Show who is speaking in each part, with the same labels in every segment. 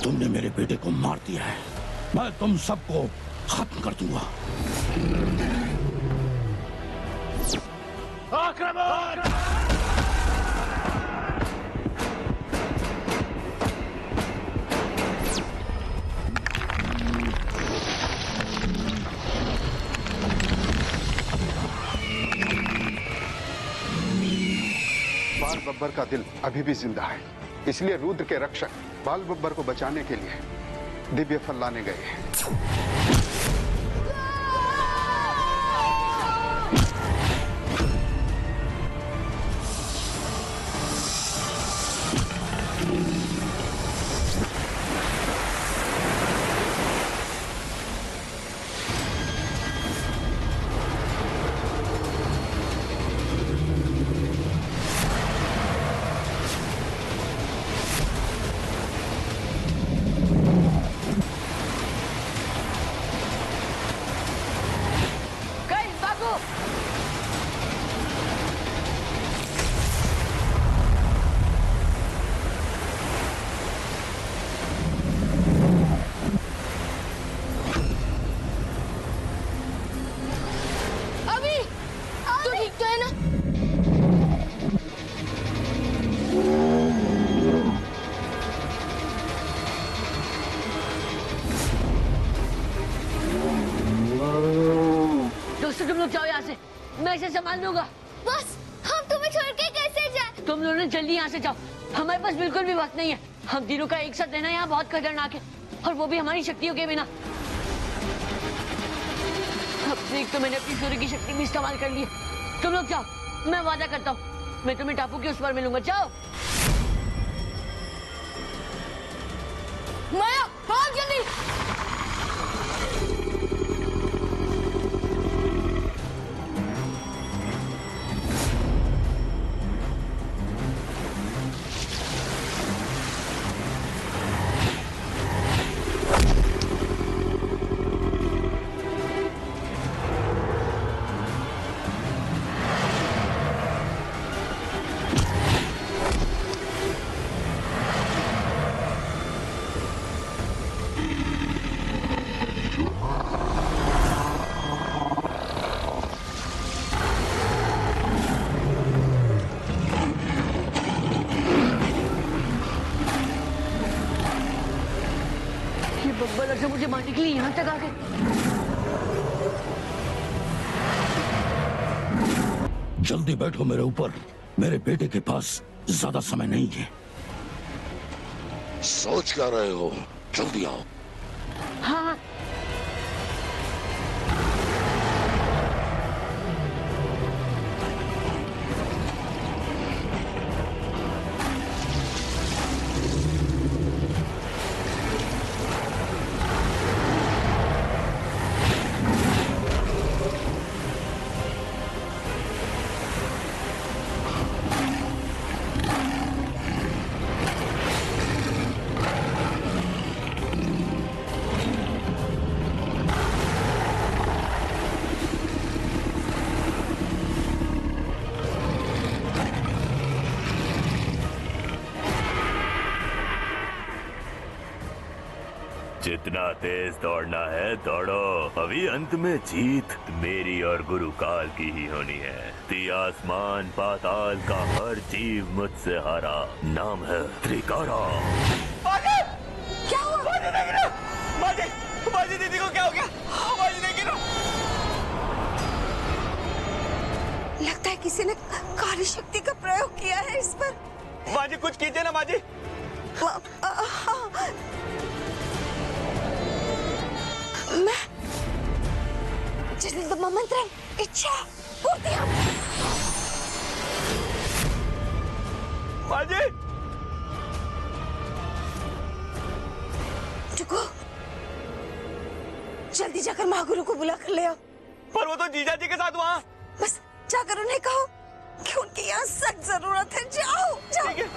Speaker 1: तुमने मेरे बेटे को मार दिया है, मैं तुम सबको खत्म कर दूंगा। आक्रमण!
Speaker 2: बाल बब्बर का दिल अभी भी जिंदा है, इसलिए रुद्र के रक्षक बाल बब्बर को बचाने के लिए दिव्य फल लाने गए हैं।
Speaker 3: संभाल लूंगा। बस हम तुम्हें छोड़ के कैसे जाए? तुम दोनों जल्दी यहाँ से जाओ, हमारे पास बिल्कुल भी वक्त नहीं है। हम तीनों का एक साथ रहना यहाँ बहुत खतरनाक है, और वो भी हमारी शक्तियों के बिना। अब देख तो मैंने अपनी सूर्य की शक्ति भी इस्तेमाल कर ली है। तुम लोग जाओ, मैं वादा करता हूँ मैं तुम्हें टापू के उस पार मिलूंगा। जाओ माया, भाग जल्दी। से मुझे मारने के लिए यहाँ तक आ गए।
Speaker 1: जल्दी बैठो मेरे ऊपर, मेरे बेटे के पास ज्यादा समय नहीं है।
Speaker 4: सोच क्या रहे हो, जल्दी आओ।
Speaker 3: हाँ
Speaker 5: जितना तेज दौड़ना है दौड़ो, अभी अंत में जीत मेरी और गुरु काल की ही होनी है। ती आसमान पाताल का हर जीव मुझसे हारा, नाम है त्रिकारा।
Speaker 6: क्या हुआ? बाजी दीदी को क्या हो गया? बाजी देखिए ना,
Speaker 7: लगता है किसी ने काली शक्ति का प्रयोग किया है इस पर।
Speaker 6: बाजी कुछ कीजिए ना बाजी।
Speaker 7: मैं जिस मंत्र इच्छा पूर्ति
Speaker 6: बाजी
Speaker 7: रुको, जल्दी जाकर महागुरु को बुला कर ले आओ।
Speaker 6: पर वो तो जीजा जी के साथ वहाँ।
Speaker 7: बस जाकर उन्हें कहो कि उनकी यहाँ सख्त जरूरत है। जाओ जाओ,
Speaker 6: ठीक है।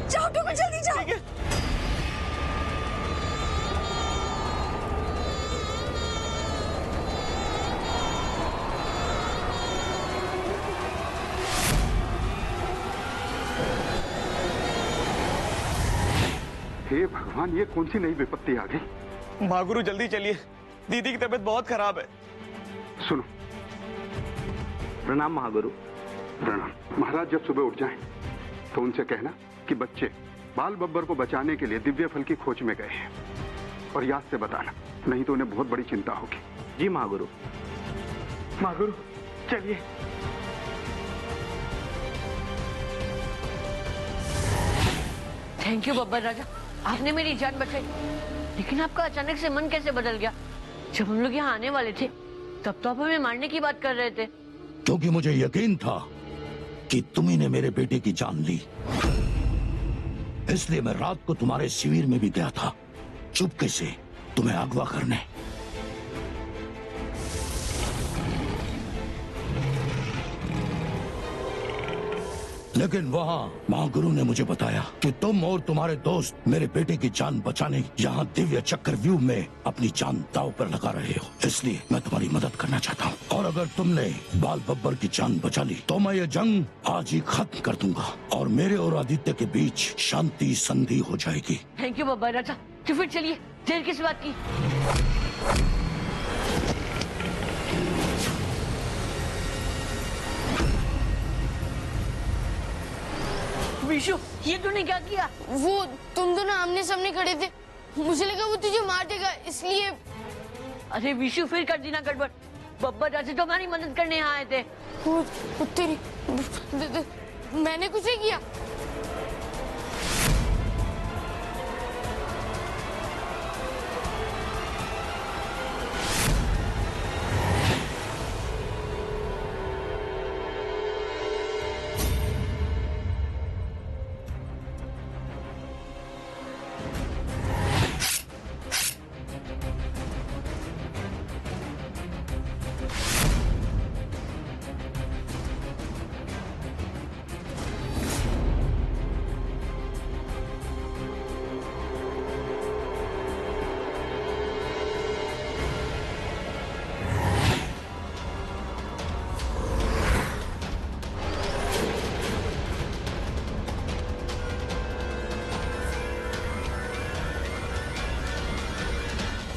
Speaker 7: जाओ टुकु, जल्दी जाओ।
Speaker 6: ठीक है।
Speaker 2: भगवान, ये कौन सी नई विपत्ति आ गई?
Speaker 6: महागुरु जल्दी चलिए, दीदी की तबीयत बहुत खराब है।
Speaker 2: सुनो।
Speaker 8: प्रणाम महागुरु।
Speaker 2: प्रणाम। महाराज जब सुबह उठ जाएं तो उनसे कहना कि बच्चे बाल बब्बर को बचाने के लिए दिव्य फल की खोज में गए हैं, और याद से बताना, नहीं तो उन्हें बहुत बड़ी चिंता होगी।
Speaker 8: जी महागुरु।
Speaker 6: महागुरु चलिए।
Speaker 3: थैंक यू बब्बर राजा, आपने मेरी जान बचाई। लेकिन आपका अचानक से मन कैसे बदल गया? जब हम लोग यहाँ आने वाले थे तब तो आप हमें मारने की बात कर रहे थे।
Speaker 1: क्योंकि मुझे यकीन था कि तुम्ही ने मेरे बेटे की जान ली, इसलिए मैं रात को तुम्हारे शिविर में भी गया था, चुपके से तुम्हें अगवा करने। लेकिन वहाँ महागुरु ने मुझे बताया कि तुम और तुम्हारे दोस्त मेरे बेटे की जान बचाने यहाँ दिव्य चक्रव्यूह में अपनी जान दांव पर लगा रहे हो, इसलिए मैं तुम्हारी मदद करना चाहता हूँ। और अगर तुमने बाल बब्बर की जान बचा ली तो मैं ये जंग आज ही खत्म कर दूंगा और मेरे और आदित्य के बीच शांति संधि हो जाएगी।
Speaker 3: थैंक यू बब्बर राजा। तो फिर चलिए, देर किस बात की? विशु, ये तूने क्या किया?
Speaker 9: वो तुम दोनों आमने सामने खड़े थे, मुझे लगा वो तुझे मार देगा, इसलिए।
Speaker 3: अरे विशु, फिर कर दी ना गड़बड़। बब्बर राजा तो हमारी मदद करने यहाँ आए थे।
Speaker 9: तेरी मैंने कुछ नहीं किया।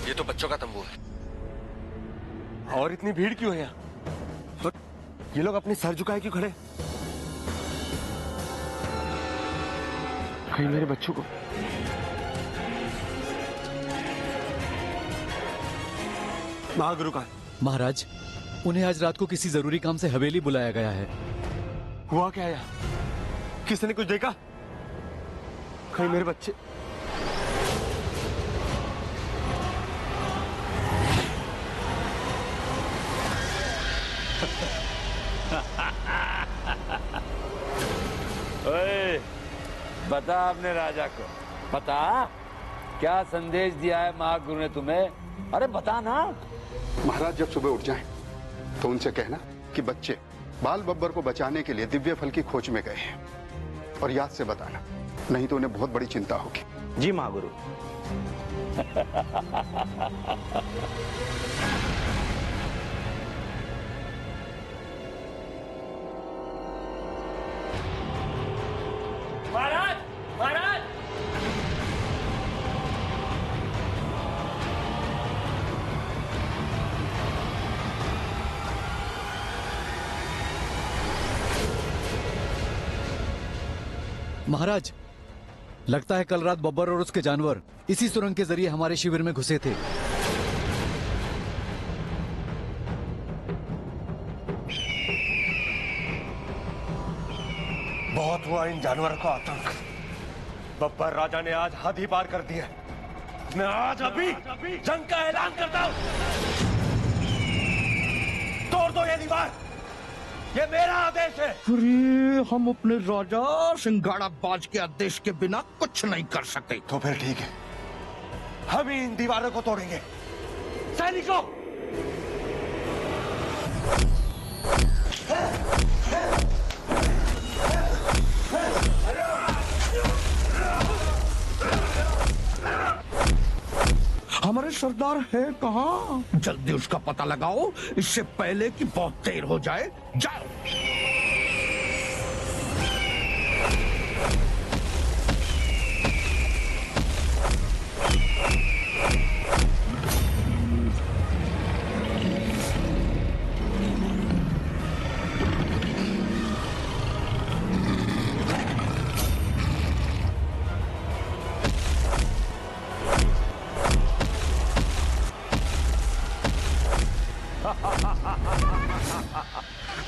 Speaker 6: ये तो बच्चों का तंबू है। और इतनी भीड़ क्यों है यहाँ? तो ये लोग अपने सर झुकाए क्यों खड़े? कहीं मेरे बच्चों को। महागुरु का।
Speaker 10: महाराज, उन्हें आज रात को किसी जरूरी काम से हवेली बुलाया गया है।
Speaker 6: हुआ क्या यहाँ? किसने कुछ देखा? कहीं मेरे बच्चे।
Speaker 11: ओए, बता अपने राजा को, बता क्या संदेश दिया है महागुरु ने तुम्हें? अरे बता ना।
Speaker 2: महाराज जब सुबह उठ जाएं तो उनसे कहना कि बच्चे बाल बब्बर को बचाने के लिए दिव्य फल की खोज में गए हैं, और याद से बताना, नहीं तो उन्हें बहुत बड़ी चिंता होगी।
Speaker 8: जी महागुरु।
Speaker 6: महाराज, महाराज।
Speaker 10: महाराज, लगता है कल रात बब्बर और उसके जानवर इसी सुरंग के जरिए हमारे शिविर में घुसे थे।
Speaker 6: बहुत हुआ इन जानवरों का आतंक। बब्बर राजा ने आज हद ही पार कर दिया। मैं आज अभी जंग का ऐलान करता हूं। तोड़ दो ये दीवार, ये मेरा आदेश है।
Speaker 1: अरे हम अपने राजा सिंगाड़ा बाज के आदेश के बिना कुछ नहीं कर सकते।
Speaker 6: तो फिर ठीक है, हम ही इन दीवारों को तोड़ेंगे। सैनिकों,
Speaker 1: हमारे सरदार है कहाँ? जल्दी उसका पता लगाओ, इससे पहले कि बहुत देर हो जाए। जाओ।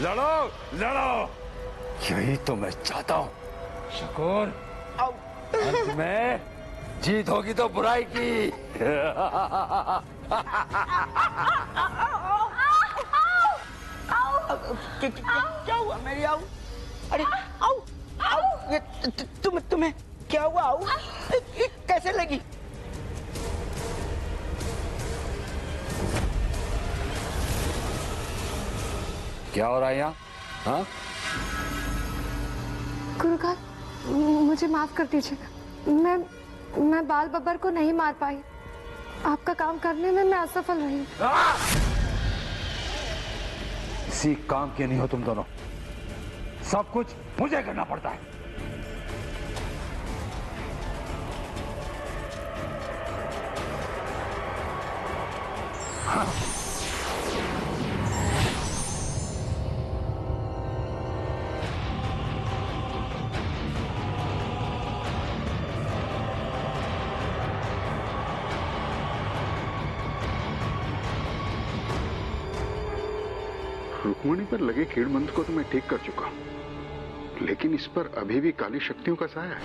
Speaker 11: लड़ो लड़ो, यही तो मैं चाहता हूँ। शकूर, अंत में जीत होगी तो बुराई की।
Speaker 8: क्या हुआ मेरी आऊ? अरे आऊ आऊ, तुम्हें क्या हुआ आऊ? कैसे लगी?
Speaker 11: क्या हो रहा है यहाँ? हाँ?
Speaker 12: गुरुकाल, मुझे माफ कर दीजिए। मैं बाल बब्बर को नहीं मार पाई। आपका काम करने में मैं असफल रही।
Speaker 11: किसी काम के नहीं हो तुम दोनों, सब कुछ मुझे करना पड़ता है। हाँ।
Speaker 2: रुक्मिणी पर लगे कीड़मंत्र को तो मैं ठीक कर चुका हूं, लेकिन इस पर अभी भी काली शक्तियों का साया है।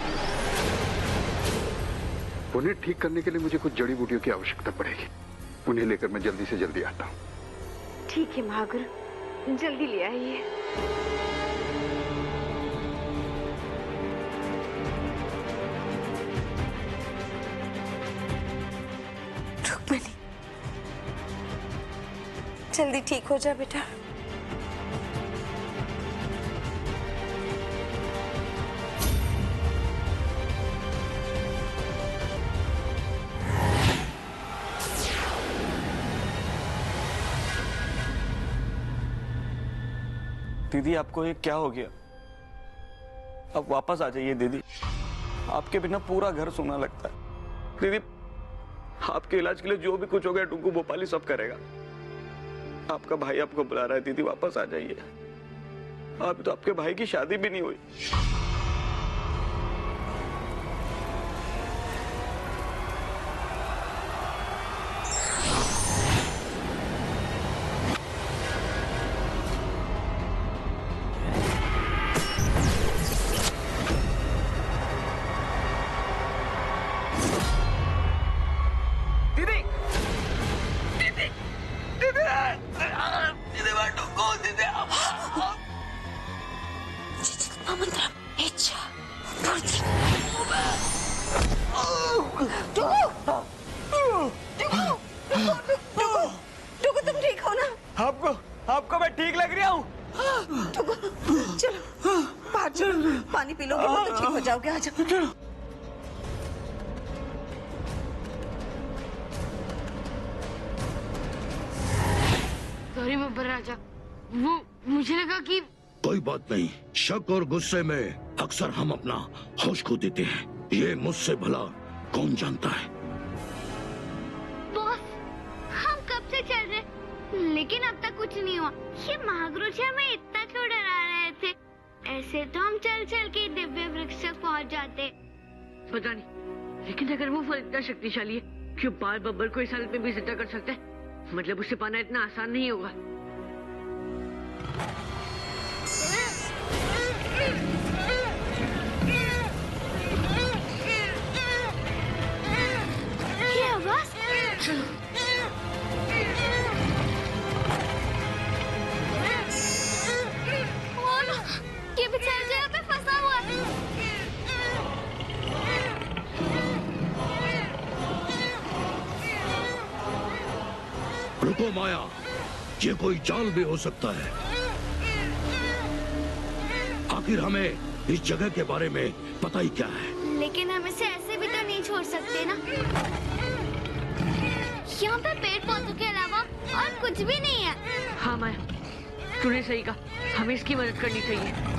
Speaker 2: उन्हें ठीक करने के लिए मुझे कुछ जड़ी बूटियों की आवश्यकता पड़ेगी। उन्हें लेकर मैं जल्दी से जल्दी आता हूं।
Speaker 12: ठीक है महागुरु, जल्दी ले आइए।
Speaker 7: रुक्मिणी, जल्दी ठीक हो जा बेटा।
Speaker 8: दीदी, आपको ये क्या हो गया? अब वापस आ जाइए दीदी। आपके बिना पूरा घर सूना लगता है। दीदी, आपके इलाज के लिए जो भी कुछ हो गया टुंकू भोपाली सब करेगा। आपका भाई आपको बुला रहा है दीदी, वापस आ जाइए। अभी तो आपके भाई की शादी भी नहीं हुई। आपको मैं ठीक लग रहा हूँ?
Speaker 7: चलो बाहर चलो, पानी पी लोगे तो ठीक हो जाओगे। आ जाओ।
Speaker 9: सॉरी बब्बर राजा, वो मुझे लगा कि
Speaker 1: कोई बात नहीं। शक और गुस्से में अक्सर हम अपना होश खो देते हैं। ये मुझसे भला कौन जानता है।
Speaker 9: बॉस, हम कब से चल रहे लेकिन अब तक कुछ नहीं हुआ। ये महागुरु जी हमें इतना क्यों डरा रहे थे? ऐसे तो हम चल चल के दिव्य वृक्ष तक पहुंच जाते।
Speaker 3: पता नहीं, लेकिन अगर वो फल इतना शक्तिशाली है, क्यों बाल बब्बर को इस हालत में भी जिंदा कर सकता है? मतलब उसे पाना इतना आसान नहीं होगा।
Speaker 9: ये आवाज, ये बेचारा जगह पे फंसा हुआ है।
Speaker 1: रुको माया, ये कोई जाल भी हो सकता है। आखिर हमें इस जगह के बारे में पता ही क्या है।
Speaker 9: लेकिन हम इसे ऐसे भी तो नहीं छोड़ सकते ना। यहाँ पे पेड़ पौधों के अलावा और कुछ भी नहीं है।
Speaker 3: हाँ माया, तूने सही कहा, हमें इसकी मदद करनी चाहिए।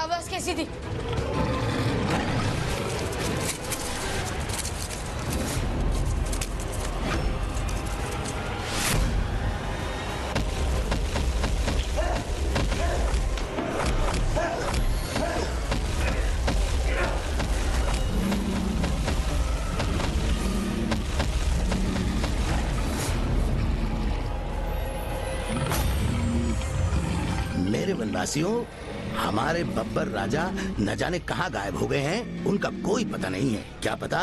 Speaker 3: आवाज कैसी थी?
Speaker 1: मेरे वनवासियों, हमारे बब्बर राजा न जाने कहाँ गायब हो गए हैं। उनका कोई पता नहीं है। क्या पता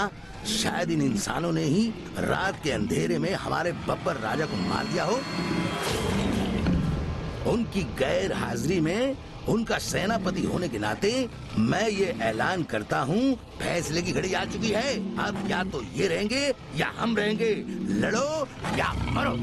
Speaker 1: शायद इन इंसानों ने ही रात के अंधेरे में हमारे बब्बर राजा को मार दिया हो। उनकी गैर हाजिरी में उनका सेनापति होने के नाते मैं ये ऐलान करता हूँ, फैसले की घड़ी आ चुकी है। अब या तो ये रहेंगे या हम रहेंगे। लड़ो या मरो।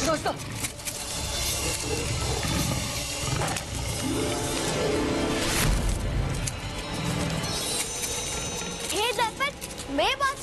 Speaker 3: दोस्तों,
Speaker 9: हे दर्पण, मैं बात